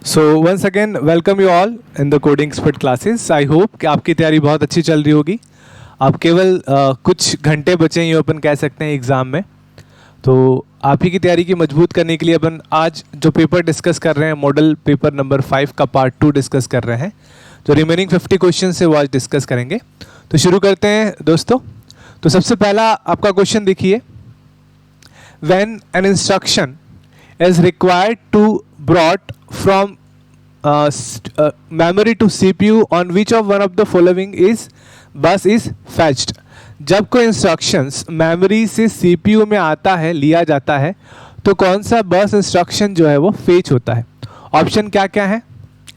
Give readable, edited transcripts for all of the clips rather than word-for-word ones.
So once again welcome you all in the coding spit classes. I hope कि आपकी तैयारी बहुत अच्छी चल रही होगी। आप केवल कुछ घंटे बचे हैं, ये अपन कह सकते हैं एग्ज़ाम में। तो आप ही की तैयारी की मजबूत करने के लिए अपन आज जो पेपर डिस्कस कर रहे हैं, मॉडल पेपर नंबर 5 का पार्ट 2 डिस्कस कर रहे हैं। जो रिमेनिंग 50 क्वेश्चन है वो आज डिस्कस करेंगे। तो शुरू करते हैं दोस्तों। तो सबसे पहला आपका क्वेश्चन देखिए, when an instruction is required to brought from memory to CPU on which of one of the following is bus is fetched। जब कोई इंस्ट्रक्शंस मेमोरी से CPU में आता है, लिया जाता है, तो कौन सा बस इंस्ट्रक्शन जो है वो फेच होता है। ऑप्शन क्या क्या है?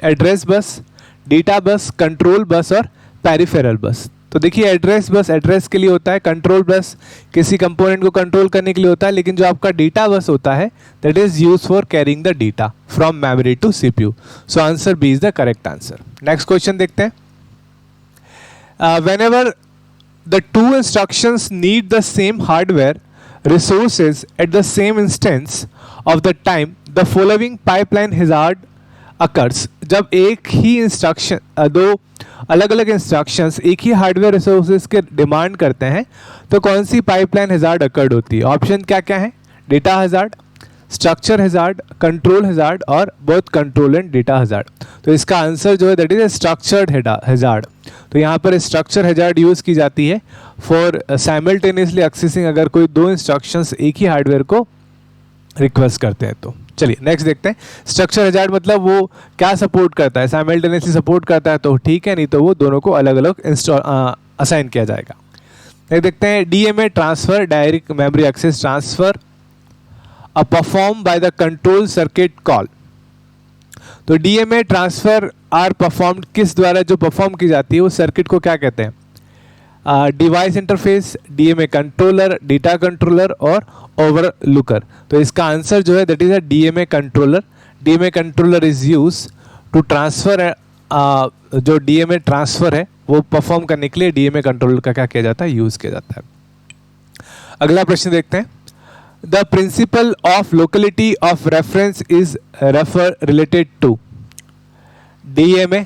Address bus, data bus, control bus और पेरिफेरल बस। तो देखिए, एड्रेस बस एड्रेस के लिए होता है, कंट्रोल बस किसी कंपोनेंट को कंट्रोल करने के लिए होता है, लेकिन जो आपका डेटा बस होता है that is use for carrying the data from memory to CPU. So answer B is the correct answer. Next question देखते हैं। Whenever the two instructions need the same hardware resources at the same instance of the time the following pipeline hazard occurs. जब एक ही instruction, दो अलग अलग instructions एक ही हार्डवेयर रिसोर्सेज के डिमांड करते हैं, तो कौन सी पाइपलाइन हैजार्ड अकर्ड होती है। ऑप्शन क्या क्या है? Data hazard, structure hazard, control hazard और both control and data hazard. तो इसका आंसर जो है दैट इज स्ट्रक्चर्ड हैजार्ड। तो यहाँ पर स्ट्रक्चर हैजार्ड यूज की जाती है फॉर साइमल्टेनियसली एक्सेसिंग, अगर कोई दो इंस्ट्रक्शंस एक ही हार्डवेयर को रिक्वेस्ट करते हैं तो। चलिए नेक्स्ट देखते हैं। स्ट्रक्चर हैजार्ड मतलब वो क्या सपोर्ट करता है? साइमल्टेनियसली सपोर्ट करता है तो ठीक है, नहीं तो वो दोनों को अलग अलग असाइन किया जाएगा। नेक्स्ट देखते हैं। DMA transfer, direct memory access transfer, perform by the control circuit call. तो डीएमए ट्रांसफर आर परफॉर्म्ड किस द्वारा जो परफॉर्म की जाती है, वो सर्किट को क्या कहते हैं? Device interface, DMA controller, data controller और ओवरलुकर। तो इसका आंसर जो है that is a DMA controller. DMA controller is use to transfer, जो डीएमए ट्रांसफर है वो परफॉर्म करने के लिए डीएमए कंट्रोलर का क्या किया जाता है? यूज किया जाता है। अगला प्रश्न देखते हैं। The principle of locality of reference is refer related to DMA,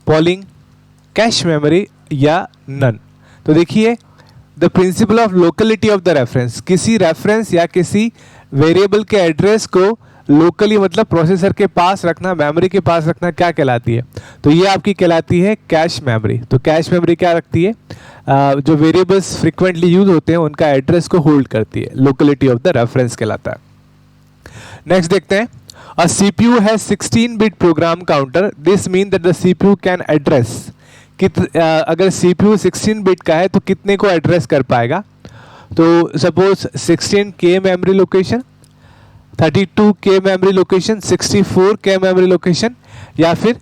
polling, cache memory या नन। तो देखिए, the principle of locality of the reference, किसी रेफरेंस या किसी वेरिएबल के एड्रेस को लोकली मतलब प्रोसेसर के पास रखना, मेमोरी के पास रखना, क्या कहलाती है? तो ये आपकी कहलाती है कैश मेमोरी। तो कैश मेमोरी क्या रखती है? जो वेरिएबल्स फ्रिक्वेंटली यूज होते हैं उनका एड्रेस को होल्ड करती है। लोकेलिटी ऑफ द रेफरेंस कहलाता है। नेक्स्ट देखते हैं। अ CPU has 16 bit program counter, this mean that the CPU can address, अगर CPU 16 बिट का है तो कितने को एड्रेस कर पाएगा? तो suppose 16K memory location, 32K memory location, 64K memory location या फिर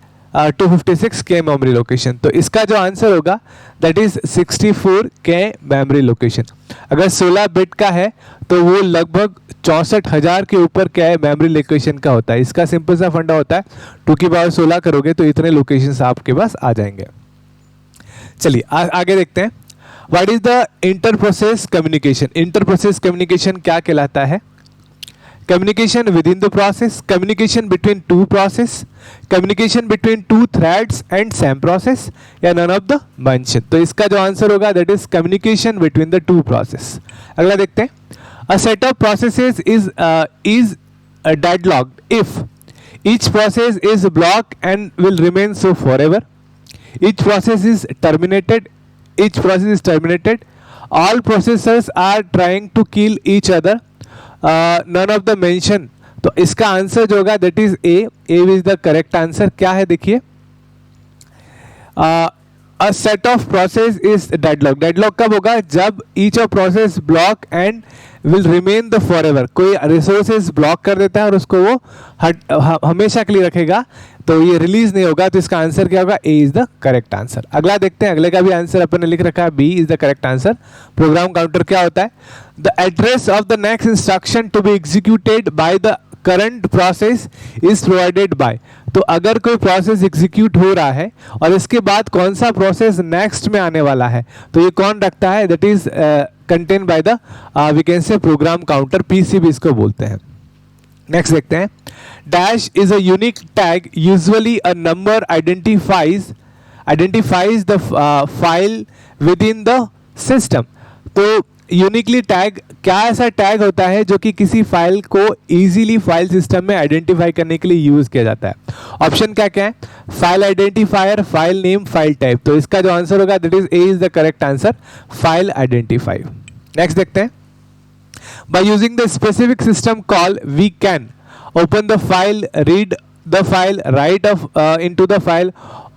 256K मेमोरी लोकेशन। तो इसका जो आंसर होगा that is 64K memory location. अगर 16 बिट का है तो वो लगभग 64,000 के ऊपर क्या है मेमोरी लोकेशन का होता है। इसका सिंपल सा फंडा होता है 2 की पावर 16 करोगे तो इतने लोकेशंस आपके पास आ जाएंगे। चलिए आगे देखते हैं। What is the inter process communication? Inter process communication क्या कहलाता है? Communication within the process, communication between two process, communication between two threads and same process या नन ऑफ द मेंशन। तो इसका जो आंसर होगा that is communication between the two process. अगला देखते हैं। A set of processes is deadlocked if each process is block and will remain so forever. Each process is terminated. All processors are trying to kill each other. None of the mention. तो इसका answer जो होगा that is A. A is the correct answer. क्या है देखिए, a set of process is deadlock. Deadlock कब होगा? जब each of process block and will remain the forever. कोई resources block कर देता है और उसको वो हमेशा के लिए रखेगा, तो ये रिलीज नहीं होगा। तो इसका आंसर क्या होगा? ए इज द करेक्ट आंसर। अगला देखते हैं। अगले का भी आंसर अपन ने लिख रखा है, B is the correct answer. Program counter क्या होता है? The address of the next instruction to be executed by the current process is provided by. तो अगर कोई प्रोसेस एग्जीक्यूट हो रहा है और इसके बाद कौन सा प्रोसेस नेक्स्ट में आने वाला है, तो ये कौन रखता है? That is contain by the we can say program counter, PCB इसको बोलते हैं। नेक्स्ट देखते हैं, dash is a unique tag, usually a number identifies the file within the system. तो यूनिकली टैग क्या ऐसा टैग होता है जो कि किसी फाइल को इजीली फाइल सिस्टम में आइडेंटिफाई करने के लिए यूज किया जाता है। ऑप्शन क्या क्या है, file identifier, file name, file type. तो इसका जो आंसर होगा that is a is the correct answer, file identifier. Next देखते हैं, by using the specific system call we can open the file, read the file, write into the file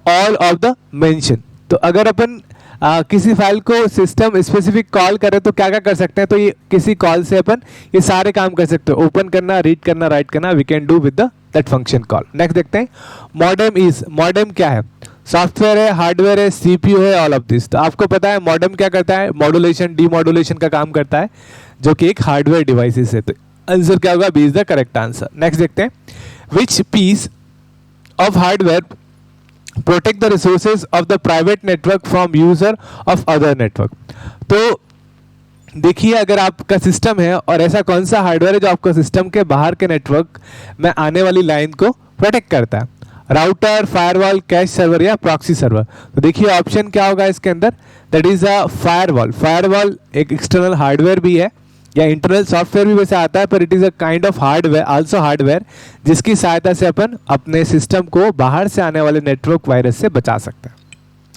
all of the mention। तो अगर अपन किसी file को system specific call करें तो क्या क्या कर सकते हैं, तो ये किसी कॉल से अपन ये सारे काम कर सकते हैं, ओपन करना, रीड करना, राइट करना, we can do with the that function call. Next देखते हैं, मॉडेम क्या है, सॉफ्टवेयर है, हार्डवेयर है, सीपीयू है, ऑल ऑफ दिस। तो आपको पता है मॉडेम क्या करता है, मॉड्यूलेशन डीमॉड्यूलेशन का काम करता है, जो कि एक हार्डवेयर डिवाइसेस है। तो आंसर क्या होगा, B is the correct answer. Next देखते हैं, which piece of hardware protect the resources of the private network from user of other network. तो देखिए, अगर आपका सिस्टम है और ऐसा कौन सा हार्डवेयर है जो आपका सिस्टम के बाहर के नेटवर्क में आने वाली लाइन को प्रोटेक्ट करता है, राउटर, फायरवॉल, कैश सर्वर या प्रॉक्सी सर्वर। तो देखिए ऑप्शन क्या होगा इसके अंदर, that is a firewall. Firewall एक एक्सटर्नल हार्डवेयर भी है या इंटरनल सॉफ्टवेयर भी वैसे आता है, पर it is a kind of hardware, also hardware, जिसकी सहायता से अपन अपने सिस्टम को बाहर से आने वाले नेटवर्क वायरस से बचा सकते हैं।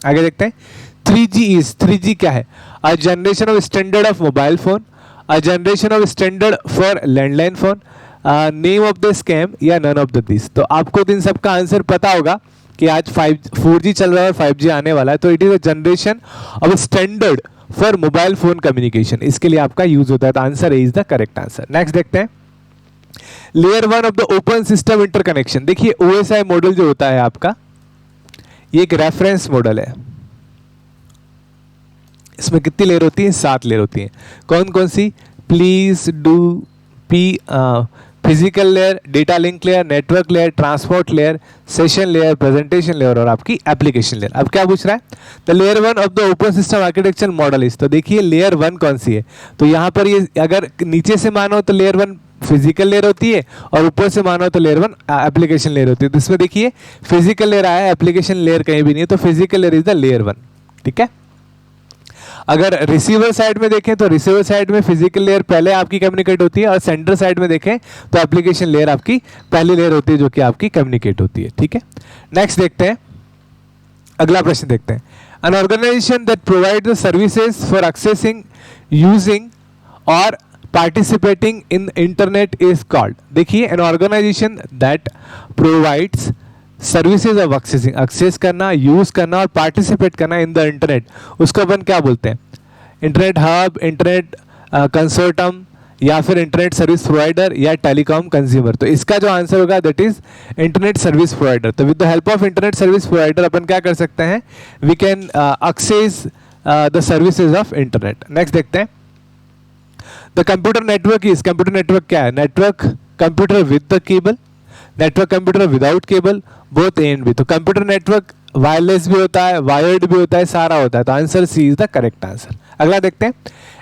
आगे देखते हैं, 3G क्या है, a generation of standard of mobile phone, a generation of standard for landline phone, name of the scam या नन ऑफ द दिस। तो आपको इन सब का आंसर पता होगा कि आज 4G चल रहा है और 5G आने वाला है, तो it is a generation of standard for mobile phone communication, इसके लिए आपका यूज होता है। तो answer is the correct answer. Next देखते हैं, layer 1 of the open system interconnection. देखिए OSI मॉडल जो होता है आपका, ये एक रेफरेंस मॉडल है। इसमें कितनी लेयर होती है, 7 लेयर होती हैं। कौन कौन सी, please, do, physical layer, data link layer, network layer, transport layer, session layer, presentation layer और आपकी एप्लीकेशन लेयर। अब क्या पूछ रहा है, the layer 1 of the open system architecture model is. तो देखिए लेयर 1 कौन सी है, तो यहाँ पर ये अगर नीचे से मानो तो लेयर 1 फिजिकल लेयर होती है और ऊपर से मानो तो लेयर 1 एप्लीकेशन लेयर होती है। तो इसमें देखिए फिजिकल लेयर आया है, एप्लीकेशन लेयर कहीं भी नहीं है, तो physical layer is the layer 1। ठीक है, अगर रिसीवर साइड में देखें तो रिसीवर साइड में फिजिकल लेयर पहले आपकी कम्युनिकेट होती है, और सेंडर साइड में देखें तो एप्लीकेशन लेयर आपकी पहली लेयर होती है जो कि आपकी कम्युनिकेट होती है। ठीक है, नेक्स्ट देखते हैं, अगला प्रश्न देखते हैं, an organization that provide the services for accessing, using और participating in internet is called. देखिए, an organization that provides services of accessing, access करना, यूज करना और पार्टिसिपेट करना इन द इंटरनेट, उसको अपन क्या बोलते हैं, इंटरनेट हब, इंटरनेट कंसोर्टम या फिर इंटरनेट सर्विस प्रोवाइडर या टेलीकॉम कंज्यूमर। तो इसका जो आंसर होगा that is internet service provider. तो with the help of internet service provider अपन क्या कर सकते हैं, we can access the services of internet. Next देखते हैं, the computer network is, computer network क्या है, network computer with the cable, network computer without cable, both A and B. तो कंप्यूटर नेटवर्क वायरलेस भी होता है, वायर्ड भी होता है, सारा होता है। तो answer C is the correct answer. अगला देखते हैं,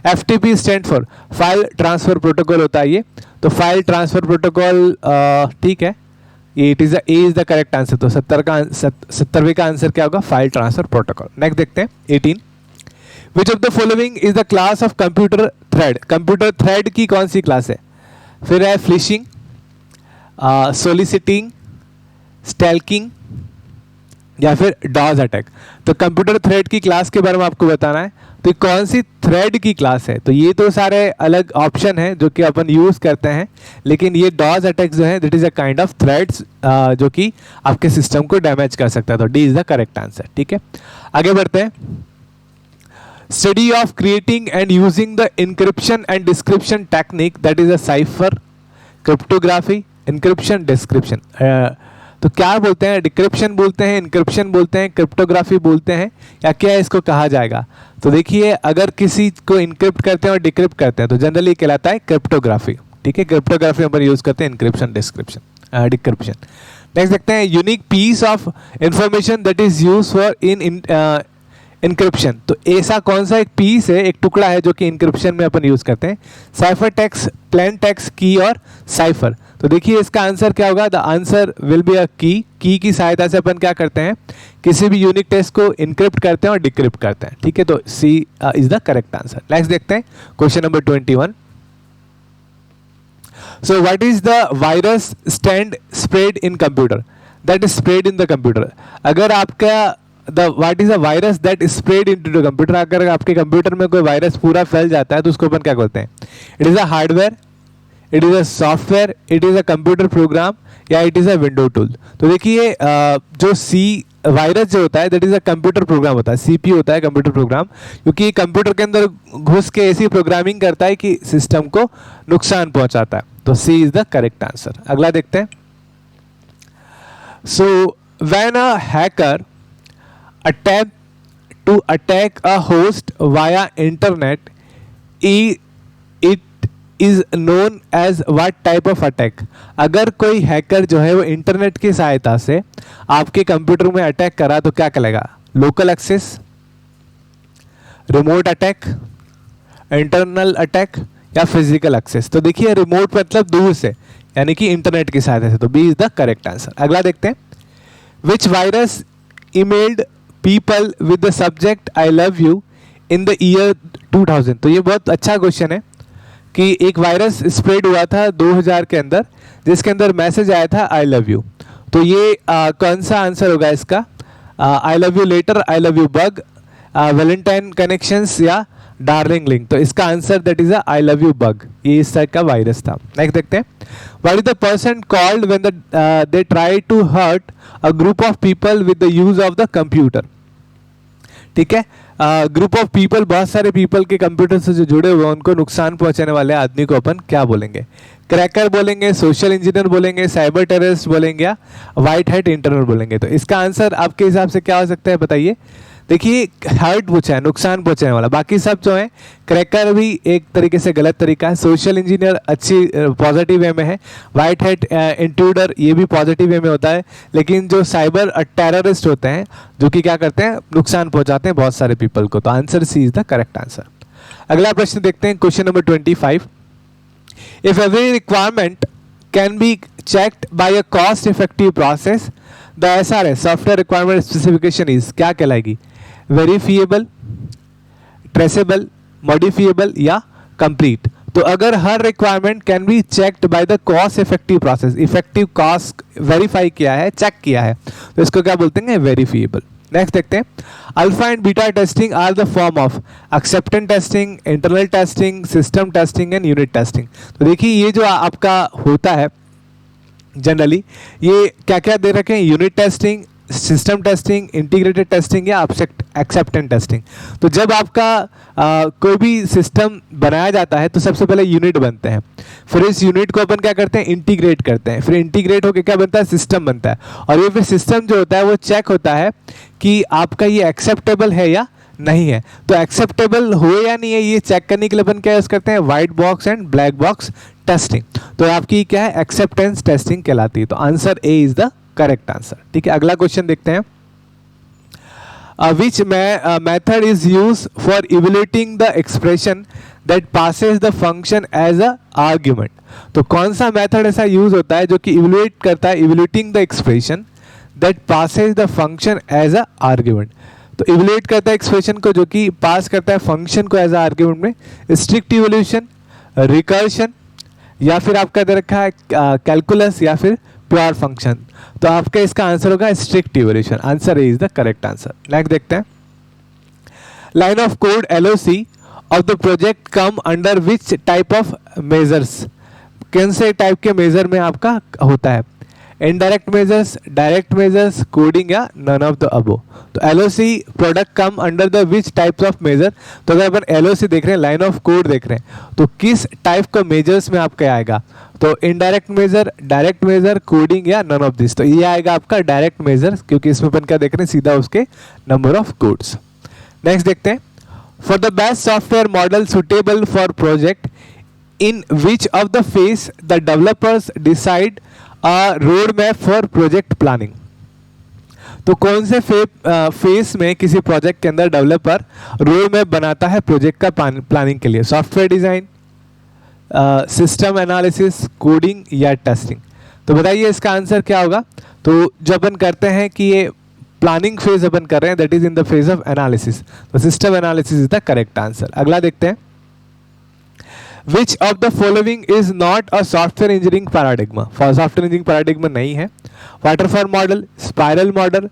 FTP stand for file transfer protocol होता है ये। तो फाइल ट्रांसफर प्रोटोकॉल ठीक है, ये it is a is the correct answer. तो 70वें का आंसर क्या होगा, फाइल ट्रांसफर प्रोटोकॉल। नेक्स्ट देखते हैं 18, विच of the following is the class of computer thread. Computer thread की कौन सी क्लास है, फिर है फिशिंग, सोलिसिटिंग, स्टैल्किंग या फिर डॉज अटैक। तो कंप्यूटर थ्रेड की क्लास के बारे में आपको बताना है, तो कौन सी थ्रेड की क्लास है। तो ये तो सारे अलग ऑप्शन हैं जो कि अपन यूज करते हैं, लेकिन ये डॉज अटैक जो है that is a kind of threads जो कि आपके सिस्टम को डैमेज कर सकता है। तो D is the correct answer. ठीक है, आगे बढ़ते हैं, study of creating and using the encryption and description technique that is a cipher, cryptography, encryption, description. तो क्या बोलते हैं, डिक्रिप्शन बोलते हैं, इंक्रिप्शन बोलते हैं, क्रिप्टोग्राफी बोलते हैं, या क्या इसको कहा जाएगा। तो देखिए, अगर किसी को इंक्रिप्ट करते हैं और डिक्रिप्ट करते हैं तो जनरली कहलाता है क्रिप्टोग्राफी। ठीक है, क्रिप्टोग्राफी हम यूज करते हैं, इंक्रिप्शन, डिस्क्रिप्शन, डिक्रिप्शन। नेक्स्ट देखते हैं, unique piece of information that is use for in encryption, तो ऐसा कौन सा एक पीस है, एक टुकड़ा है जो कि इंक्रिप्शन में अपन यूज करते हैं? साइफर टेक्स्ट, प्लेन टेक्स्ट, की और साइफर। तो देखिए इसका आंसर क्या होगा? The answer will be a की की सहायता से अपन क्या करते हैं? किसी भी यूनिक टेक्स्ट को इनक्रिप्ट करते हैं और डिक्रिप्ट करते हैं। ठीक है, तो C is the correct answer. Next देखते हैं question number 21। So what is the virus stand spread in computer? That is spread in the computer. अगर आपका what is a virus that spread into the computer, अगर आपके computer में कोई virus पूरा फैल जाता है तो उसको अपन क्या बोलते हैं? It is a hardware, it is a software, it is a computer program, या it is a window tool. तो देखिए जो सी वायरस जो होता है that is a computer program होता है, सीपीयू होता है कंप्यूटर प्रोग्राम, क्योंकि कंप्यूटर के अंदर घुस के ऐसी प्रोग्रामिंग करता है कि सिस्टम को नुकसान पहुंचाता है। तो C is the correct answer. अगला देखते हैं। So when a hacker attempt to attack a host via internet, it is known as what type of attack? अगर कोई हैकर जो है वो इंटरनेट की सहायता से आपके कंप्यूटर में अटैक करा तो क्या कहलाएगा? Local access, remote attack, internal attack, या फिजिकल एक्सेस? तो देखिए रिमोट मतलब दूर से, यानी कि इंटरनेट की सहायता से, तो B is the correct answer. अगला देखते हैं। Which virus emailed people with the subject I love you in the year 2000? तो ये बहुत अच्छा क्वेश्चन है कि एक वायरस स्प्रेड हुआ था 2000 के अंदर, जिसके अंदर मैसेज आया था आई लव यू। तो ये कौन सा आंसर होगा इसका? I love you letter, I love you bug, Valentine connections, या डार्लिंग लिंक? तो इसका answer that is I love you bug, ये इस टाइप का वायरस था। नेक्स्ट देखते हैं। What is the person called when they try to hurt a group of people with the use of the computer? ठीक है, ग्रुप ऑफ पीपल, बहुत सारे पीपल के कंप्यूटर से जो जुड़े हुए हैं उनको नुकसान पहुंचाने वाले आदमी को अपन क्या बोलेंगे? क्रैकर बोलेंगे, सोशल इंजीनियर बोलेंगे, साइबर टेररिस्ट बोलेंगे, या व्हाइट हैट इंटरनल बोलेंगे? तो इसका आंसर आपके हिसाब से क्या हो सकता है बताइए? देखिए हर्ट पूछा है, नुकसान पहुंचाने वाला, बाकी सब जो है, क्रैकर भी एक तरीके से गलत तरीका है, सोशल इंजीनियर अच्छी पॉजिटिव वे में है, व्हाइट हैट इंट्रूडर ये भी पॉजिटिव वे में होता है, लेकिन जो साइबर टेररिस्ट होते हैं जो कि क्या करते हैं? नुकसान पहुंचाते हैं बहुत सारे पीपल को। तो answer C is the correct answer. अगला प्रश्न देखते हैं, question number 25। If every requirement can be checked by a cost effective process, the SRS software requirement specification is, क्या कहलाएगी? वेरीफिएबल, ट्रेसेबल, मॉडिफिएबल, या कंप्लीट? तो अगर हर requirement can be checked by the cost effective process, effective cost verify किया है, check किया है, तो इसको क्या बोलते हैं? वेरीफिएबल। नेक्स्ट देखते हैं। Alpha and beta testing are the form of acceptance testing, internal testing, system testing and unit testing. तो देखिए ये जो आपका होता है जनरली, ये क्या क्या दे रखे हैं? Unit testing, system testing, integrated testing, या एक्सेप्टेंस टेस्टिंग। तो जब आपका कोई भी सिस्टम बनाया जाता है तो सबसे पहले यूनिट बनते हैं, फिर इस यूनिट को अपन क्या करते हैं? इंटीग्रेट करते हैं, फिर इंटीग्रेट होकर क्या बनता है? सिस्टम बनता है, और ये फिर सिस्टम जो होता है वो चेक होता है कि आपका ये एक्सेप्टेबल है या नहीं है। तो एक्सेप्टेबल हो या नहीं है ये चेक करने के लिए अपन क्या यूज करते हैं? White box and black box testing. तो आपकी क्या है? एक्सेप्टेंस टेस्टिंग कहलाती है। तो answer A is the correct answer. ठीक है, अगला क्वेश्चन देखते हैं। Which method is use for evaluating the expression that passes the function as a argument? तो कौन सा मेथड ऐसा यूज होता है जो कि इवेल्युएट करता है, evaluating the expression that passes the function as a argument? तो इवेल्युएट करता है एक्सप्रेशन को जो कि पास करता है फंक्शन को एज अ आर्ग्यूमेंट में। स्ट्रिक्ट इवोल्यूशन, रिकर्शन, या फिर आपका दे रखा है कैलकुलस, या फिर प्योर फंक्शन? तो आपका इसका आंसर होगा strict evolution. Answer is the correct answer. Next देखते हैं। Line of code LOC of the project come under which type of measures? कौन से टाइप के मेजर में आपका होता है? Indirect measures, direct measures, coding, या नन ऑफ द अबो? तो LOC product come under the which types of measure? तो अगर अपन एलओसी देख रहे हैं, लाइन ऑफ कोड देख रहे हैं, तो किस टाइप का मेजर्स में आपका आएगा? तो indirect measure, direct measure, coding, या नन ऑफ दिस? तो ये आएगा आपका डायरेक्ट मेजर, क्योंकि इसमें अपन क्या देख रहे हैं? सीधा उसके नंबर ऑफ कोड्स। नेक्स्ट देखते हैं। For the best software model suitable for project, in which of the phase the developers decide road map for project planning? तो कौन से फेस में किसी प्रोजेक्ट के अंदर डेवलपर रोड मैप बनाता है प्रोजेक्ट का प्लानिंग के लिए? Software design, system analysis, coding या टेस्टिंग? तो बताइए इसका आंसर क्या होगा? तो जो अपन करते हैं कि ये प्लानिंग फेज अपन कर रहे हैं, that is in the phase of analysis, तो system analysis is the correct answer. अगला देखते हैं, which of the following is not a software engineering paradigm? Software engineering paradigm नहीं है। Waterfall model, spiral model,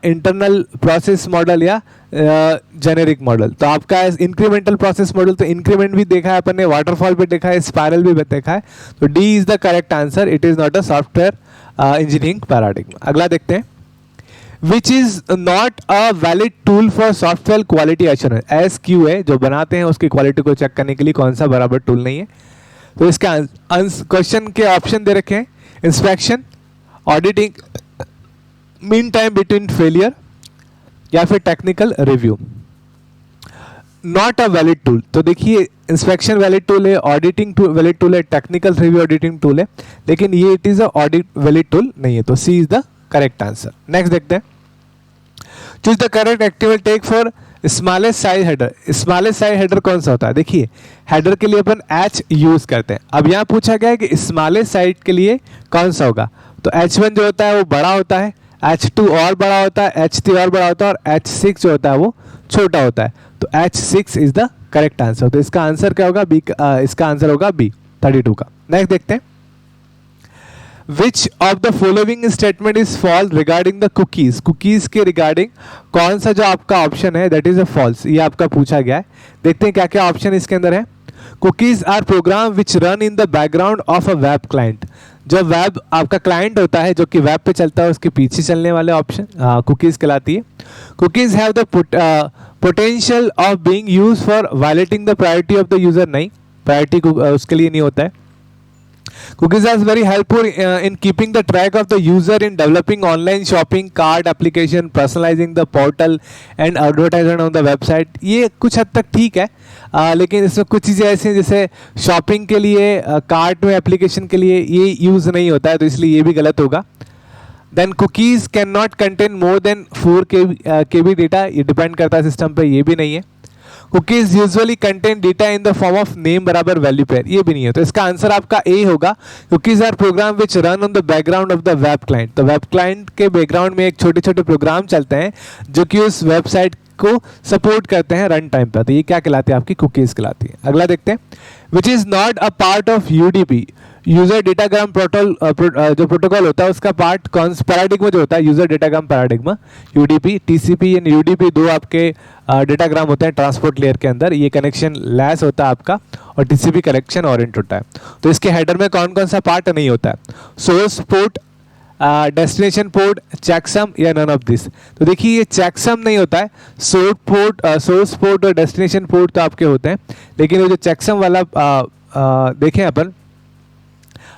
internal process model या generic model? तो आपका incremental process model, तो increment भी देखा है अपन ने, वाटरफॉल भी देखा है, स्पाइरल भी देखा है, तो D is the correct answer. It is not a software engineering paradigm. अगला देखते हैं, which is not a valid tool for software quality assurance? SQ है जो बनाते हैं उसकी क्वालिटी को चेक करने के लिए, कौन सा बराबर टूल नहीं है? तो इसका क्वेश्चन के ऑप्शन दे रखे हैं, inspection, auditing, mean time between failure या फिर technical review. Not a valid tool, तो देखिए इंस्पेक्शन वैलिड टूल है, ऑडिटिंग वैलिड टूल है, टेक्निकल रिव्यू ऑडिटिंग टूल है, लेकिन ये it is a audit valid tool नहीं है, तो C is the correct answer. Next देखते हैं, choose the correct active tech for smallest size header. Smallest size header कौन सा होता है? देखिए हेडर के लिए अपन H यूज करते हैं। अब यहाँ पूछा गया है कि स्मॉलेस्ट साइज के लिए कौन सा होगा, तो H1 जो होता है वो बड़ा होता है, H2 और बड़ा होता है, H3 और बड़ा होता है, और H6 जो होता है वो छोटा होता है, तो H6 is the correct answer. तो इसका आंसर क्या होगा? बी, इसका आंसर होगा बी, 32 का। नेक्स्ट देखते हैं, which of the following statement is false regarding the cookies? Cookies के रिगार्डिंग कौन सा जो आपका ऑप्शन है दैट इज अ फॉल्स, ये आपका पूछा गया है। देखते हैं क्या क्या ऑप्शन इसके अंदर है। Cookies are program which run in the background of a web client. जो वेब आपका क्लाइंट होता है जो कि वेब पे चलता है, उसके पीछे चलने वाले ऑप्शन कुकीज कहलाती है। Cookies have the potential of being used for violating the priority of the user? नहीं, प्रायोरिटी उसके लिए नहीं होता है। Cookies are very helpful in keeping the track of the user in developing online shopping cart application, personalizing the portal and advertisement on the website। ये कुछ हद तक ठीक है, लेकिन इसमें कुछ चीज़ें ऐसी हैं जैसे शॉपिंग के लिए, कार्ट में एप्लीकेशन के लिए ये यूज़ नहीं होता है, तो इसलिए ये भी गलत होगा। Then cookies can not contain more than 4 KB data, ये डिपेंड करता है सिस्टम पे, ये भी नहीं है। Cookies usually contain data in the form of name बराबर वैल्यू पेयर, ये भी नहीं है, तो इसका आंसर आपका ए होगा। Cookies are program which run on the background of the web client. तो वेब क्लाइंट के बैकग्राउंड में एक छोटे छोटे प्रोग्राम चलते हैं जो कि उस वेबसाइट को सपोर्ट करते हैं रन टाइम पर, तो ये क्या कहलाती है? आपकी कुकीज कहलाती है। अगला देखते हैं, which is not a part of UDP. User datagram जो प्रोटोकॉल होता है उसका पार्ट कौन सा? पैराडिग्मा जो होता है, user datagram paradigm, UDP, TCP and UDP, दो आपके डेटाग्राम होते हैं ट्रांसपोर्ट लेयर के अंदर। ये कनेक्शन लैस होता है आपका और टीसीपी कनेक्शन ओरिएंट होता है। तो इसके हेडर में कौन कौन सा पार्ट नहीं होता है? Source port, destination port, checksum या नन ऑफ दिस? तो देखिए ये चेकसम नहीं होता है, सोर्स पोर्ट और डेस्टिनेशन पोर्ट तो आपके होते हैं, लेकिन वो जो चेकसम वाला देखें अपन,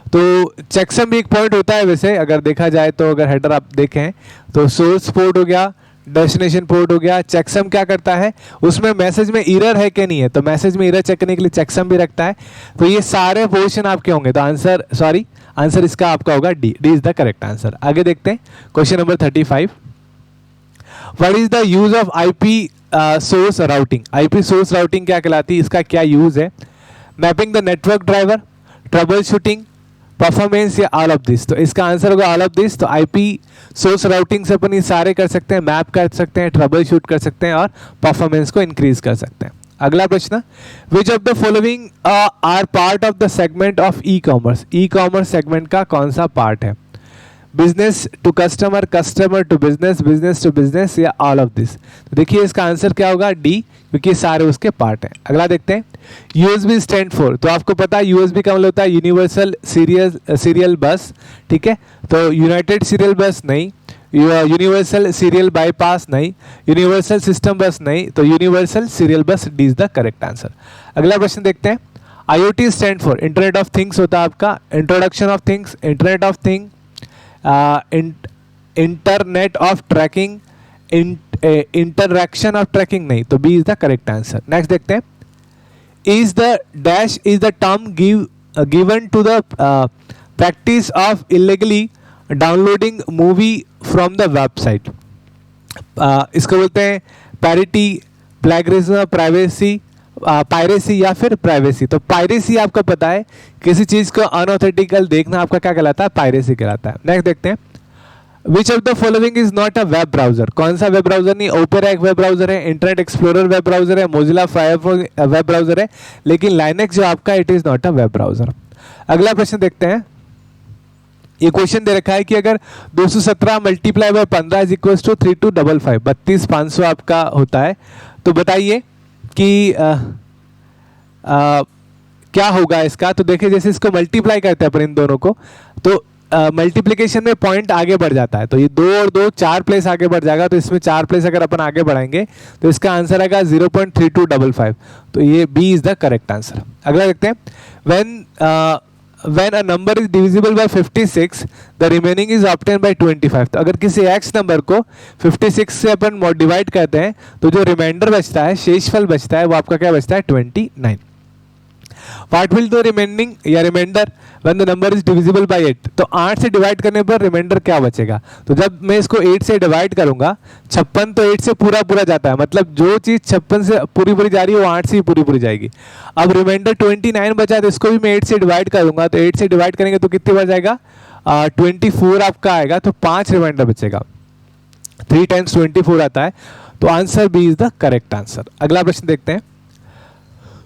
तो चेकसम भी एक पॉइंट होता है वैसे अगर देखा जाए तो। अगर हेडर आप देखें तो सोर्स पोर्ट हो गया, डेस्टिनेशन पोर्ट हो गया, चेकसम क्या करता है उसमें मैसेज में एरर है कि नहीं है, तो मैसेज में एरर चेक करने के लिए चेकसम भी रखता है। तो ये सारे पोर्शन आपके होंगे, तो आंसर इसका आपका होगा D, D is the correct answer. आगे देखते हैं question number 35, what is the use of IP source routing? IP source routing क्या कहलाती है, इसका क्या यूज है? Mapping the network driver, trouble shooting, performance या ऑल ऑफ दिस? तो इसका आंसर होगा ऑल ऑफ दिस। तो आईपी सोर्स राउटिंग से अपन ये सारे कर सकते हैं, मैप कर सकते हैं, ट्रबल शूट कर सकते हैं और परफॉर्मेंस को इंक्रीज कर सकते हैं। अगला प्रश्न, which of the following are part of the segment of e commerce? E commerce segment का कौन सा पार्ट है? Business to customer, customer to business, business to business या ऑल ऑफ दिस? तो देखिए इसका आंसर क्या होगा? डी, क्योंकि सारे उसके पार्ट हैं। अगला देखते हैं, यूएसबी स्टैंड फॉर, तो आपको पता है यूएसबी का मतलब होता है यूनिवर्सल सीरियल बस, ठीक है? तो यूनाइटेड सीरियल बस नहीं, यूनिवर्सल सीरियल बाईपास नहीं, यूनिवर्सल सिस्टम बस नहीं, तो universal serial bus, D is the correct answer. अगला प्रश्न देखते हैं, IoT stand for internet of things होता है आपका, introduction of things, internet of thing, internet of tracking, interaction of tracking नहीं, तो B is the correct answer. Next देखते हैं, is the dash is the term given to the practice of illegally downloading movie from the website, इसको बोलते हैं parity, plagiarism, privacy, piracy या फिर privacy. तो पायरेसी आपको पता है, किसी चीज़ को अनऑथेंटिकल देखना आपका क्या कहलाता है, पायरेसी कहलाता है। नेक्स्ट देखते हैं, which of the following is not a web browser. कौन सा वेब ब्राउजर नहीं, ओपेरा एक वेब ब्राउजर है, इंटरनेट एक्सप्लोरर वेब ब्राउजर है, मोजिला फायरफॉक्स वेब ब्राउजर है, लेकिन लाइनेक्स जो आपका it is not a web browser. अगला प्रश्न देखते हैं, ये क्वेश्चन दे रखा है कि अगर 217 multiply by 15 is equal to 3255, 32,500 आपका होता है, तो बताइए कि क्या होगा इसका। तो देखिए जैसे इसको मल्टीप्लाई करते हैं अपन इन दोनों को, तो मल्टीप्लिकेशन में पॉइंट आगे बढ़ जाता है, तो ये 2 और 2 4 प्लेस आगे बढ़ जाएगा, तो इसमें 4 प्लेस अगर अपन आगे बढ़ाएंगे तो इसका आंसर आएगा 0.3255, तो ये B is the correct answer. अगला देखते हैं, when a number is divisible by 56 the remaining is obtained by 25। तो अगर किसी x नंबर को 56 से अपन डिवाइड करते हैं तो जो रिमाइंडर बचता है, शेषफल बचता है, वो आपका क्या बचता है, 29। What will the remaining या reminder when the number is divisible by 8। तो 8 से डिवाइड करने पर रिमाइंडर क्या बचेगा। तो जब मैं इसको 8 से डिवाइड करूंगा, 56 तो 8 से पूरा पूरा जाता है, मतलब जो चीज़ 56 से पूरी पूरी जा रही है वो 8 से ही पूरी पूरी जाएगी। अब रिमाइंडर 29 बचा, तो इसको भी मैं 8 से डिवाइड करूंगा, तो 8 से डिवाइड करेंगे तो कितने बच जाएगा, 24 आपका आएगा, तो 5 रिमाइंडर बचेगा, 3 टाइम्स 24 आता है, तो answer B is the correct answer. अगला प्रश्न देखते हैं,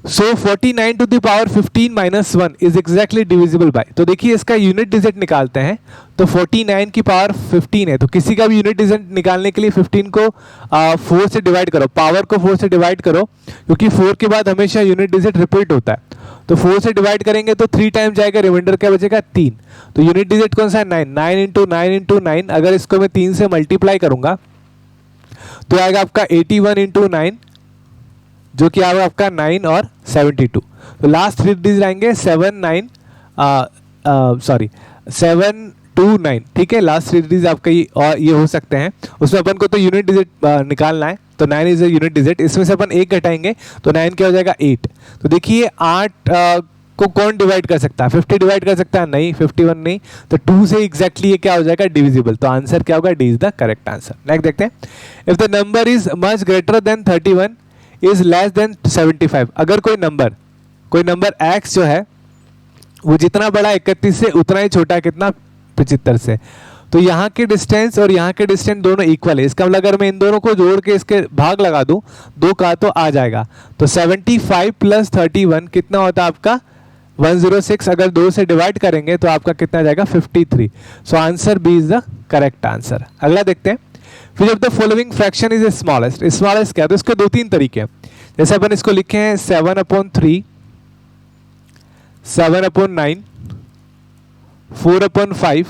so 49 to the power 15 minus 1 is exactly divisible by. तो देखिए इसका यूनिट डिजिट निकालते हैं, तो 49 की पावर 15 है, तो किसी का भी यूनिट डिजिट निकालने के लिए 15 को 4 से डिवाइड करो, पावर को 4 से डिवाइड करो, क्योंकि 4 के बाद हमेशा यूनिट डिजिट रिपीट होता है। तो 4 से डिवाइड करेंगे तो 3 टाइम जाएगा, रिमाइंडर क्या बचेगा, 3। तो यूनिट डिजिट कौन सा है, 9, 9 इंटू 9 इंटू 9। अगर इसको मैं 3 से मल्टीप्लाई करूंगा तो आएगा आपका 81 इंटू 9, जो कि आएगा आपका 9 और 72। तो लास्ट 3 डिजिट आएंगे 729, ठीक है, लास्ट 3 डिजिट आपका ये हो सकते हैं। उसमें अपन को तो यूनिट डिजिट निकालना है, तो 9 इज अ यूनिट डिजिट, इसमें से अपन 1 घटाएंगे तो 9 क्या हो जाएगा, 8। तो देखिए 8 को कौन डिवाइड कर सकता है, 50 डिवाइड कर सकता है, नहीं, 51 नहीं, तो 2 से एग्जैक्टली ये क्या हो जाएगा, डिविजिबल। तो आंसर क्या होगा, D is the correct answer. Next देखते हैं, if the number is much greater than 31 is less than 75। अगर कोई नंबर x जो है वो जितना बड़ा 31 से उतना ही छोटा कितना, 75 से, तो यहाँ के डिस्टेंस और यहाँ के डिस्टेंस दोनों इक्वल है। इसका मतलब अगर मैं इन दोनों को जोड़ के इसके भाग लगा दूं 2 का, तो आ जाएगा, तो 75 प्लस 31 कितना होता है आपका, 106। अगर 2 से डिवाइड करेंगे तो आपका कितना जाएगा, 53। So answer B is the correct answer. अगला देखते हैं, फिर जब the following fraction is smallest. Smallest क्या है, तो इसके 2-3 तरीके हैं। जैसे अपन इसको लिखे हैं 7/3, 7/9, 4/5,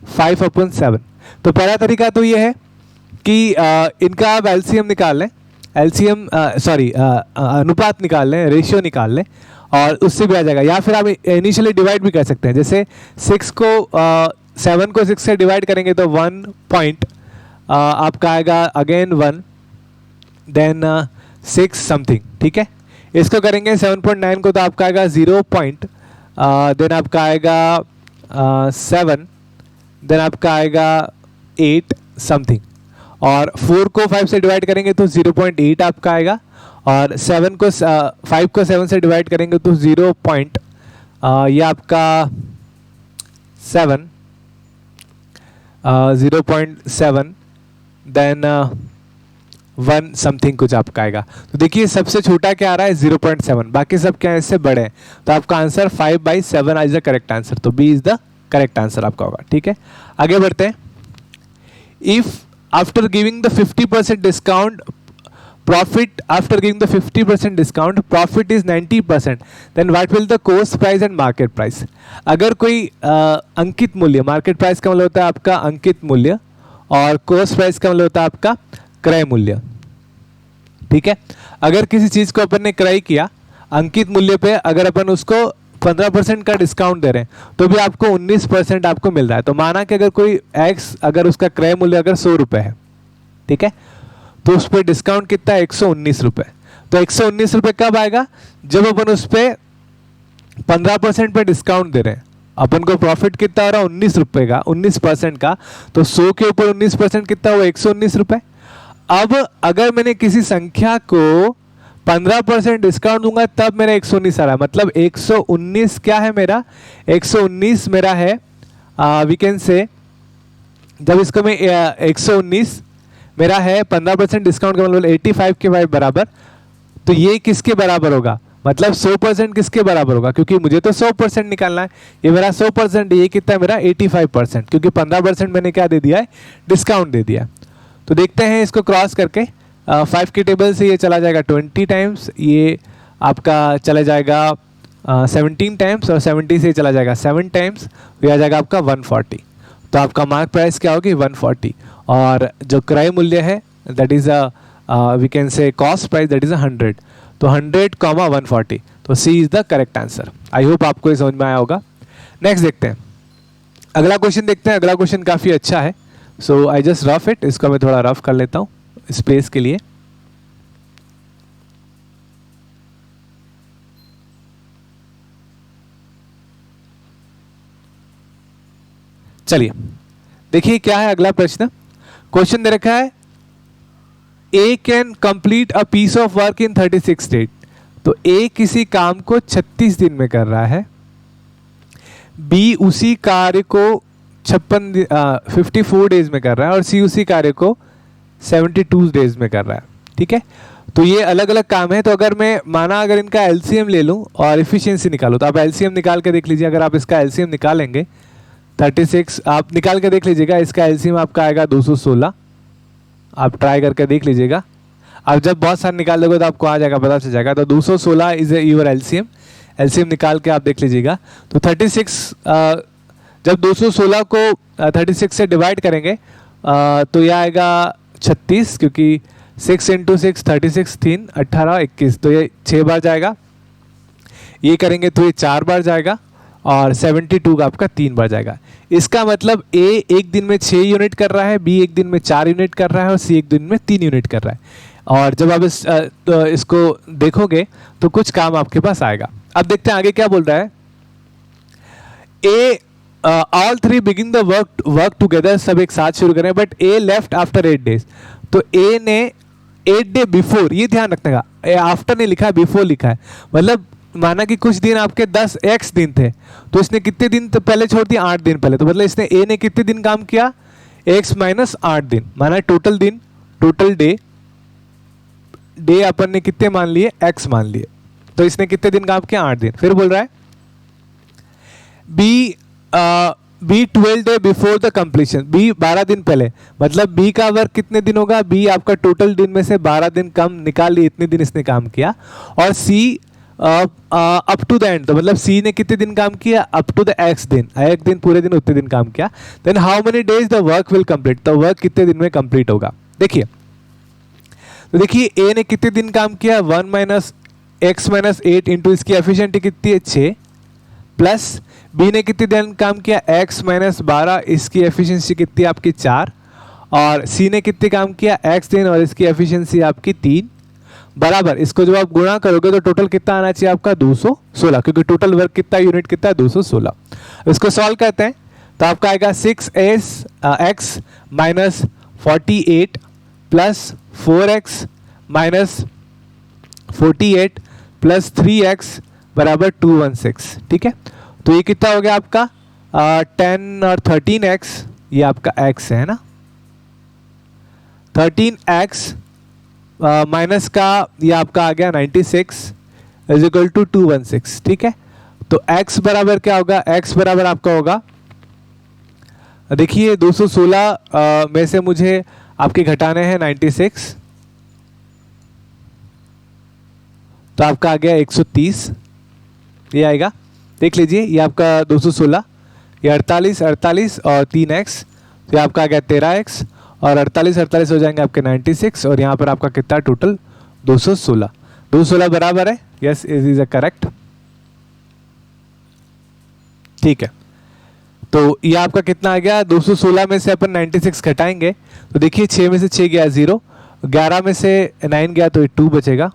5/7। तो पहला तरीका तो ये है कि इनका आप एलसीएम निकाल लें, अनुपात निकाल लें, रेशियो निकाल लें, और उससे भी आ जाएगा। या फिर आप इनिशियली डिवाइड भी कर सकते हैं, जैसे 7 को 6 से डिवाइड करेंगे तो 1 पॉइंट आपका आएगा, अगेन 1, देन 6 समथिंग, ठीक है। इसको करेंगे 7.9 को तो आपका आएगा 0 पॉइंट, देन आपका आएगा 7, देन आपका आएगा 8 समथिंग, और 4 को 5 से डिवाइड करेंगे तो 0.8 आपका आएगा, और 5 को 7 से डिवाइड करेंगे तो 0 पॉइंट ये आपका 7, 0.7, देन 1 समथिंग कुछ आपका आएगा। तो देखिए सबसे छोटा क्या आ रहा है, 0.7, बाकी सब क्या है, इससे बड़े हैं, तो आपका answer 5/7 is the correct answer. तो B is the correct answer आपका होगा, ठीक है। आगे बढ़ते हैं, if after giving the 50% discount profit after giving the 50% discount profit is 90%, then what will the cost price and market price। अगर कोई अंकित मूल्य, मार्केट प्राइस का मतलब होता है आपका अंकित मूल्य, और कोस्ट प्राइस का मतलब होता है आपका क्रय मूल्य, ठीक है। अगर किसी चीज को अपन ने क्रय किया अंकित मूल्य पे, अगर अपन उसको 15% का डिस्काउंट दे रहे हैं तो भी आपको 19% आपको मिल रहा है। तो माना कि अगर कोई एक्स, अगर उसका क्रय मूल्य अगर 100 रुपये है, ठीक है, तो उस पर डिस्काउंट कितना है, 119 रुपये। तो 119 रुपये कब आएगा, जब अपन उस पर 15% पे डिस्काउंट दे रहे हैं, अपन को प्रॉफिट कितना हो रहा है 19 रुपये का, 19% का, तो 100 के ऊपर 19% कितना हुआ 119 रुपये। अब अगर मैंने किसी संख्या को 15% डिस्काउंट दूंगा तब मेरा 119 आ रहा है, मतलब 119 क्या है मेरा, 119 मेरा है वी कैन से, जब इसको मैं 119 मेरा है 15% डिस्काउंट का मतलब 85 के बराबर, तो ये किसके बराबर होगा, मतलब 100% किसके बराबर होगा, क्योंकि मुझे तो 100% निकालना है, ये मेरा 100%, ये कितना है मेरा 85%, क्योंकि 15% मैंने क्या दे दिया है, डिस्काउंट दे दिया। तो देखते हैं इसको क्रॉस करके, 5 के टेबल से ये चला जाएगा 20 टाइम्स, ये आपका चला जाएगा 17 टाइम्स, और 70 से चला जाएगा 7 टाइम्स, ये आ जाएगा आपका 140। तो आपका मार्क प्राइस क्या होगी 140, और जो क्रय मूल्य है that is we can say cost price that is 100, तो 100, 140, तो C is the correct answer. I hope आपको ये समझ में आया होगा। नेक्स्ट देखते हैं, अगला क्वेश्चन देखते हैं। अगला क्वेश्चन काफ़ी अच्छा है, सो आई जस्ट रफ इट, इसको मैं थोड़ा रफ कर लेता हूँ स्पेस के लिए। चलिए देखिए क्या है अगला प्रश्न। क्वेश्चन दे रखा है A can complete a piece of work in 36 days, तो ए किसी काम को 36 दिन में कर रहा है, बी उसी कार्य को 54 डेज में कर रहा है, और सी उसी कार्य को 72 डेज में कर रहा है। ठीक है, तो ये अलग अलग काम है। तो अगर मैं माना अगर इनका एलसीएम ले लूँ और इफिशिएंसी निकालूँ, तो आप एलसीएम निकाल के देख लीजिए। अगर आप इसका एलसीएम निकालेंगे 36 आप निकाल के देख लीजिएगा, इसका एलसीएम आपका आएगा 216, आप ट्राई करके देख लीजिएगा। आप जब बहुत सारे निकाल दोगे तो आपको आ जाएगा, पता चल जाएगा। तो 216 इज यूर एलसीएम, एलसीएम निकाल के आप देख लीजिएगा। तो 36 जब 216 को 36 से डिवाइड करेंगे तो यह आएगा 36, क्योंकि 6 × 6 36, 3 18 21, तो ये 6 बार जाएगा। ये करेंगे तो ये 4 बार जाएगा, और 72 का आपका 3 बार जाएगा। इसका मतलब ए एक दिन में 6 यूनिट कर रहा है, बी एक दिन में 4 यूनिट कर रहा है, और सी एक दिन में 3 यूनिट कर रहा है। और जब आप इसको देखोगे तो कुछ काम आपके पास आएगा। अब देखते हैं आगे क्या बोल रहा है। A all 3 begin the work together, सब एक साथ शुरू करें, but A left after 8 days, तो ए ने 8 डे बिफोर, ये ध्यान रखने का, आफ्टर नहीं लिखा है, बिफोर लिखा है। मतलब माना कि कुछ दिन आपके 10 एक्स दिन थे, तो इसने कितने दिन तो पहले छोड़ दिया, 8 दिन पहले। तो मतलब इसने ए ने कितने दिन काम किया, x - 8 दिन, माना टोटल दिन, टोटल डे अपन ने कितने मान लिए, x मान लिए। तो इसने कितने दिन काम किया, 8 दिन। फिर बोल रहा है B 12 day before the completion, B 12 दिन पहले, मतलब बी का वर्क कितने दिन होगा, बी आपका टोटल दिन में से 12 दिन कम निकाल लिए, इतने दिन इसने काम किया। और सी अप टू द एंड, तो मतलब सी ने कितने दिन काम किया, अप टू द एक्स दिन, एक दिन पूरे दिन उतने दिन काम किया। Then how many days the work will complete, तो वर्क कितने दिन में कंप्लीट होगा। देखिए तो देखिए ए ने कितने दिन काम किया, 1 - x - 8 इंटू इसकी एफिशिएंसी कितनी है 6, प्लस बी ने कितने दिन काम किया, x - 12, इसकी एफिशिएंसी कितनी आपकी 4, और सी ने कितने काम किया, x दिन, और इसकी एफिशिएंसी आपकी 3, बराबर। इसको जब आप गुणा करोगे तो टोटल कितना आना चाहिए आपका 216, क्योंकि टोटल वर्क कितना यूनिट कितना है 216। इसको सॉल्व करते हैं तो आपका आएगा 6x - 48 plus 4x - 48 plus 3x बराबर 216। ठीक है, तो ये कितना हो गया आपका 10 और 13x, ये आपका x है ना, 13x माइनस का ये आपका आ गया 96 इज इक्वल टू 216। ठीक है, तो x बराबर क्या होगा, x बराबर आपका होगा, देखिए 216 में से मुझे आपके घटाने हैं 96, तो आपका आ गया 130, ये आएगा। देख लीजिए ये आपका 216, ये 48 और 3x, तो ये आपका आ गया 13x, और 48 हो जाएंगे आपके 96, और यहाँ पर आपका कितना टोटल 216 बराबर है, यस इज अ करेक्ट। ठीक है, तो ये आपका कितना आ गया, 216 में से अपन 96 घटाएंगे तो देखिए 6 में से 6 गया 0, 11 में से 9 गया तो 2 बचेगा।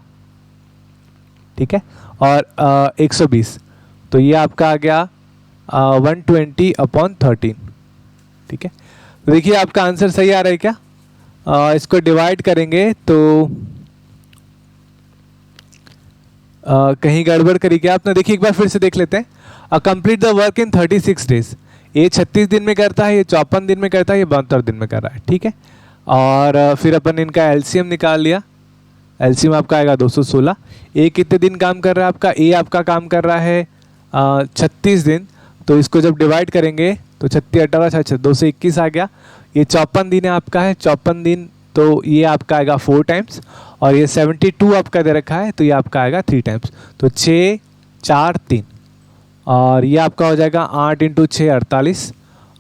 ठीक है, और 120, तो ये आपका आ गया 120/13। ठीक है, तो देखिए आपका आंसर सही आ रहा है क्या? इसको डिवाइड करेंगे तो कहीं गड़बड़ करी क्या आपने? देखिए एक बार फिर से देख लेते हैं। Complete the work in 36 days. ये 36 दिन में करता है, ये 54 दिन में करता है, ये 72 दिन में कर रहा है। ठीक है, और फिर अपन इनका एलसीएम निकाल लिया। एलसीएम आपका आएगा 216। ए कितने दिन काम कर रहा है आपका? ए आपका काम कर रहा है 36 दिन। तो इसको जब डिवाइड करेंगे तो 36 18 221 आ गया। ये 54 दिन है आपका है 54 दिन, तो ये आपका आएगा 4 टाइम्स। और ये 72 आपका दे रखा है, तो ये आपका आएगा 3 टाइम्स। तो 6 4 3, और ये आपका हो जाएगा 8 × 6 48।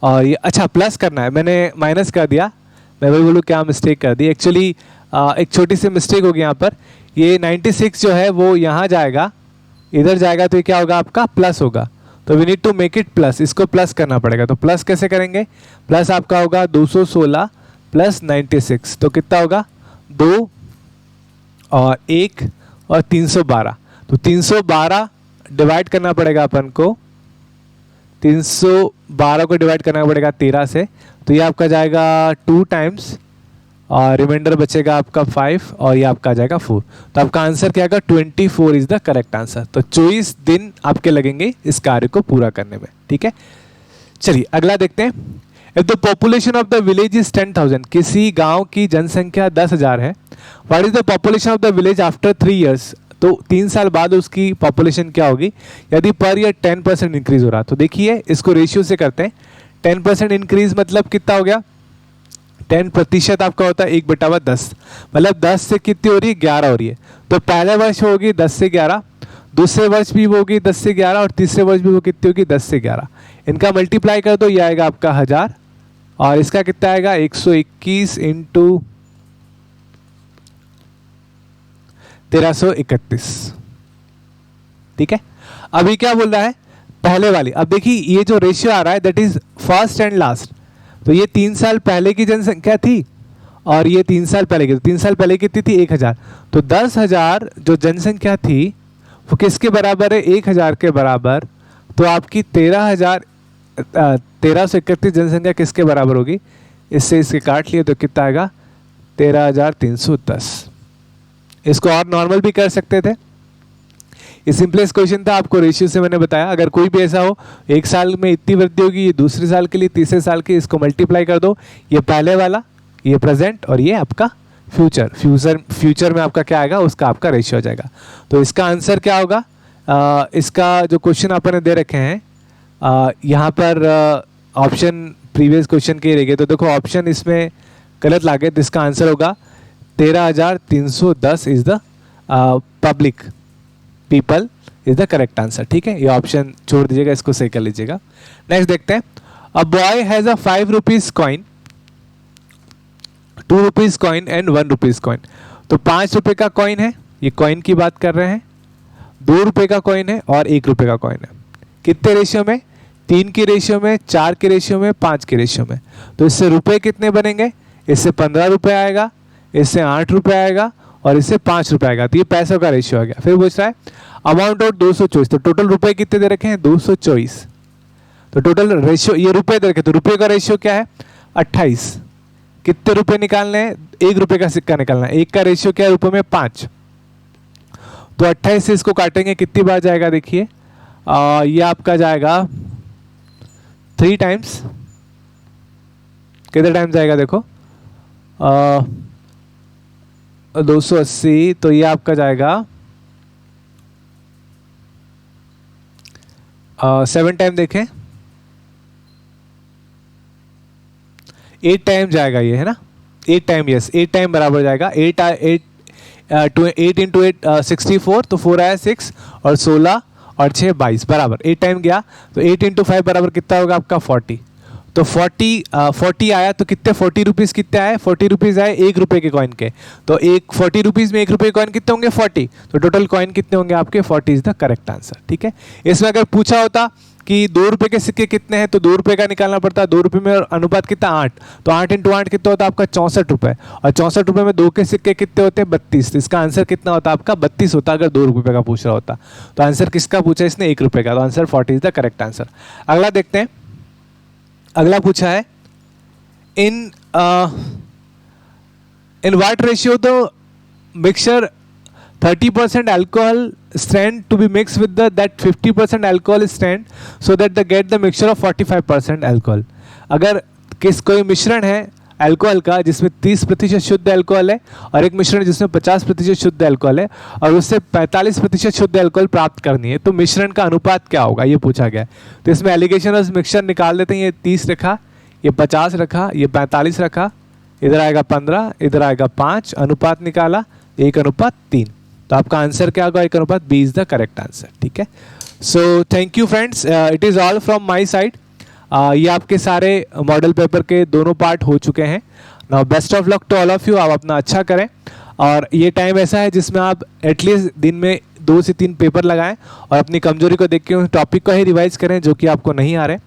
और ये अच्छा प्लस करना है, मैंने माइनस कर दिया। मैं वही बोलूँ क्या मिस्टेक कर दी एक्चुअली। एक छोटी सी मिस्टेक होगी यहाँ पर। ये 96 जो है वो यहाँ जाएगा, इधर जाएगा, तो ये क्या होगा आपका? प्लस होगा। तो we need to make it plus, इसको प्लस करना पड़ेगा। तो प्लस कैसे करेंगे? प्लस आपका होगा 216 + 96, तो कितना होगा? 2 और 1 और 312। तो 312 डिवाइड करना पड़ेगा अपन को, 312 को डिवाइड करना पड़ेगा 13 से। तो ये आपका जाएगा 2 टाइम्स, और रिमाइंडर बचेगा आपका 5, और ये आपका आ जाएगा 4। तो आपका आंसर क्या आएगा? 24 इज द करेक्ट आंसर। तो 24 दिन आपके लगेंगे इस कार्य को पूरा करने में। ठीक है, चलिए अगला देखते हैं। If the population of the village is 10,000, किसी गांव की जनसंख्या 10,000 है, what is the population of the village after 3 years? तो 3 साल बाद उसकी पॉपुलेशन क्या होगी यदि पर ईयर 10% इंक्रीज हो रहा? तो देखिए इसको रेशियो से करते हैं। 10% इंक्रीज मतलब कितना हो गया? 10% आपका होता है 1/10, मतलब 10 से कितनी हो रही है? 11 हो रही है। तो पहले वर्ष होगी 10 से 11, दूसरे वर्ष भी होगी 10 से 11, और तीसरे वर्ष भी वो कितनी होगी? 10 से 11। इनका मल्टीप्लाई कर दो, ये आएगा आपका 1000, और इसका कितना आएगा? 121 × 1331। ठीक है, अभी क्या बोल रहा है? पहले वाली। अब देखिए ये जो रेशियो आ रहा है that is first and last. तो ये 3 साल पहले की जनसंख्या थी, और ये 3 साल पहले की। 3 साल पहले कितनी थी? 1000। तो 10,000 जो जनसंख्या थी वो किसके बराबर है? 1000 के बराबर। तो आपकी 1331 जनसंख्या किसके बराबर होगी? इससे इसके काट लिए तो कितना आएगा? 13,310। इसको और नॉर्मल भी कर सकते थे। ये सिंपलेस्ट क्वेश्चन था, आपको रेशियो से मैंने बताया। अगर कोई भी ऐसा हो, 1 साल में इतनी वृद्धि होगी, ये दूसरे साल के लिए, तीसरे साल के, इसको मल्टीप्लाई कर दो। ये पहले वाला, ये प्रेजेंट, और ये आपका फ्यूचर में आपका क्या आएगा? उसका आपका रेशियो हो जाएगा। तो इसका आंसर क्या होगा? इसका जो क्वेश्चन आपने दे रखे हैं यहाँ पर ऑप्शन प्रीवियस क्वेश्चन के रह गए, तो देखो ऑप्शन इसमें गलत लागे, तो इसका आंसर होगा 13,310 is the public people is the correct answer. ठीक है, ये ऑप्शन छोड़ दीजिएगा, इसको सही कर लीजिएगा। नेक्स्ट देखते हैं। A boy has a 5 rupees coin, 2 rupees coin and 1 rupees coin. तो 5 रुपए का कॉइन है, ये कॉइन की बात कर रहे हैं, 2 रुपए का कॉइन है, और 1 रुपए का कॉइन है। कितने रेशियो में? 3 के रेशियो में, 4 के रेशियो में, 5 के रेशियो में। तो इससे रुपए कितने बनेंगे? इससे 15 रुपए आएगा, इससे 8 रुपए आएगा, और इससे 5 रुपए आएगा। तो ये पैसों का रेशियो आ गया। फिर पूछ रहा है अमाउंट ऑफ 224। तो टोटल रुपए कितने दे रखे हैं? 224। तो टोटल रेशियो, ये रुपए दे रखे, तो रुपए का रेशियो क्या है? 28। कितने रुपए निकालने हैं? 1 रुपए का सिक्का निकालना है। 1 का रेशियो क्या है रुपए में? 5। तो 28 से इसको काटेंगे, कितनी बार जाएगा? देखिए ये आपका जाएगा 3 टाइम्स। कितने टाइम्स जाएगा? देखो 280, तो ये आपका जाएगा 7 टाइम। देखें 8 टाइम जाएगा ये, है ना? 8 टाइम, यस 8 टाइम बराबर जाएगा। 8 × 8 64, तो 4 आया 6, और 16 और 6 22 बराबर 8 टाइम गया। तो 8 × 5 बराबर कितना होगा आपका? 40। तो 40 आया, तो कितने 40 रुपीज़ कितने आए? 40 रुपीज़ आए 1 रुपए के कॉइन के। तो 40 रुपीज़ में 1 रुपए के कॉइन कितने होंगे? 40। तो टोटल कॉइन कितने होंगे आपके? 40 इज द करेक्ट आंसर। ठीक है, इसमें अगर पूछा होता कि 2 रुपये के सिक्के कितने हैं, तो 2 रुपये का निकालना पड़ता है। 2 रुपये में अनुपात कितना 8, तो 8 × 8 कितना होता है आपका 64 रुपये, और 64 रुपये में 2 के सिक्के कितने होते हैं 32, तो इसका आंसर कितना होता है आपका 32 होता अगर 2 रुपये का पूछ रहा होता। तो आंसर किसका पूछा इसने 1 रुपये का, तो answer 40 is the correct answer. अगला देखते हैं, अगला पूछा है in what ratio the mixture 30% alcohol strand to be mixed with that 50% alcohol strand so that they get the mixture of 45% alcohol। अगर कोई मिश्रण है अल्कोहल का जिसमें 30% शुद्ध अल्कोहल है और एक मिश्रण जिसमें 50% शुद्ध अल्कोहल है और उससे 45% शुद्ध अल्कोहल प्राप्त करनी है, तो मिश्रण का अनुपात क्या होगा ये पूछा गया है। तो इसमें एलिगेशन ऑफ मिक्सचर निकाल देते हैं। ये 30 रखा, ये 50 रखा, ये 45 रखा, इधर आएगा 15, इधर आएगा 5, अनुपात निकाला 1:3, तो आपका आंसर क्या होगा 1:B is the correct answer. ठीक है, so thank you friends, it is all from my side. ये आपके सारे मॉडल पेपर के दोनों पार्ट हो चुके हैं। Now best of luck to all of you, आप अपना अच्छा करें, और ये टाइम ऐसा है जिसमें आप एटलीस्ट दिन में 2 से 3 पेपर लगाएं और अपनी कमजोरी को देख के उस टॉपिक को ही रिवाइज करें जो कि आपको नहीं आ रहे।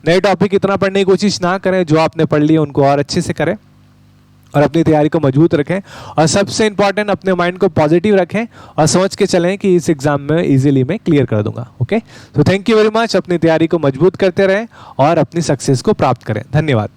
नए टॉपिक इतना पढ़ने की कोशिश ना करें, जो आपने पढ़ लिया उनको और अच्छे से करें और अपनी तैयारी को मजबूत रखें, और सबसे इंपॉर्टेंट अपने माइंड को पॉजिटिव रखें और सोच के चलें कि इस एग्जाम में इजीली मैं क्लियर कर दूंगा। ओके, तो थैंक यू वेरी मच। अपनी तैयारी को मजबूत करते रहें और अपनी सक्सेस को प्राप्त करें। धन्यवाद।